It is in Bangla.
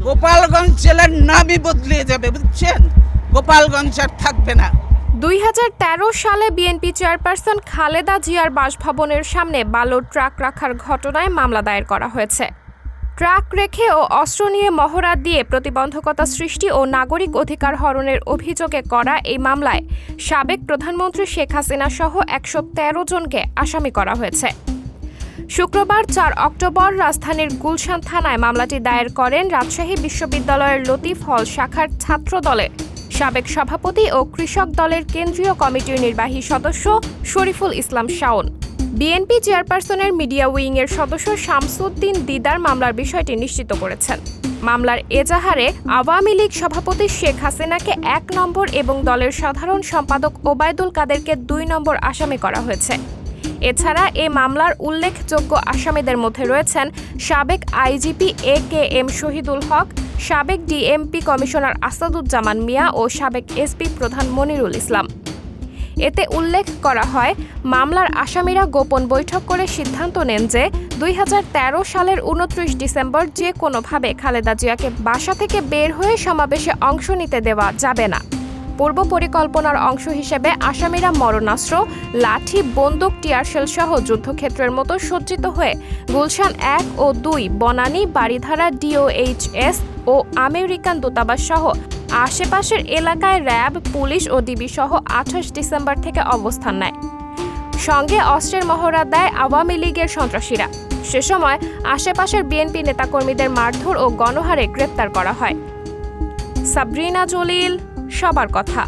গোপালগঞ্জ জেলার নামই বদলে যাবে, বুঝছেন? গোপালগঞ্জ আর থাকবে না। 2013 সালে বিএনপি চেয়ারপারসন খালেদা জিয়ার বাসভবনের সামনে বালুর ট্রাক রাখার ঘটনায় মামলা দায়ের করা হয়েছে। ট্রাক রেখে ও অস্ত্র নিয়ে মহড়া দিয়ে প্রতিবন্ধকতা সৃষ্টি ও নাগরিক অধিকার হরণের অভিযোগে করা এই মামলায় সাবেক প্রধানমন্ত্রী শেখ হাসিনা সহ 113 জনকে আসামি করা হয়েছে। শুক্রবার 4 অক্টোবর রাজধানীর গুলশান থানায় মামলাটি দায়ের করেন রাজশাহী বিশ্ববিদ্যালয়ের লতিফ হল শাখার ছাত্র দলের সাবেক সভাপতি ও কৃষক দলের কেন্দ্রীয় কমিটির নির্বাহী সদস্য শরীফুল ইসলাম শাওন। বিএনপি চেয়ারপারসনের মিডিয়া উইংয়ের সদস্য শামসুদ্দিন দিদার মামলার বিষয়টি নিশ্চিত করেছেন। মামলার এজাহারে আওয়ামী লীগ সভাপতি শেখ হাসিনাকে 1 নম্বর এবং দলের সাধারণ সম্পাদক ওবায়দুল কাদেরকে 2 নম্বর আসামি করা হয়েছে। এছাড়া এ মামলার উল্লেখযোগ্য আসামিদের মধ্যে রয়েছেন সাবেক আইজিপি AKM শহীদুল হক, সাবেক ডিএমপি কমিশনার আসাদুজ্জামান মিয়া ও সাবেক এসপি প্রধান মনিরুল ইসলাম। এতে উল্লেখ করা হয়, মামলার আসামিরা গোপন বৈঠক করে সিদ্ধান্ত নেন যে 2013 সালের 29 ডিসেম্বর যে কোনোভাবে খালেদা জিয়াকে বাসা থেকে বের হয়ে সমাবেশে অংশ নিতে দেওয়া যাবে না। পূর্ব পরিকল্পনার অংশ হিসেবে আসামিরা মরণাস্ত্র, লাঠি, বন্দুক, টিয়ারশেল সহ যুদ্ধক্ষেত্রের মতো সজ্জিত হয়ে গুলশান 1 ও 2, বনানী, বারিধারা, DOHS ও আমেরিকান দূতাবাস সহ আশেপাশের এলাকায় র্যাব, পুলিশ ও ডিবি সহ 28 ডিসেম্বর থেকে অবস্থান নেয়। সঙ্গে অস্ত্রের মহড়া দেয় আওয়ামী লীগের সন্ত্রাসীরা। সে সময় আশেপাশের বিএনপি নেতাকর্মীদের মারধর ও গণহারে গ্রেপ্তার করা হয়। সাবরিনা জলিল, সবার কথা।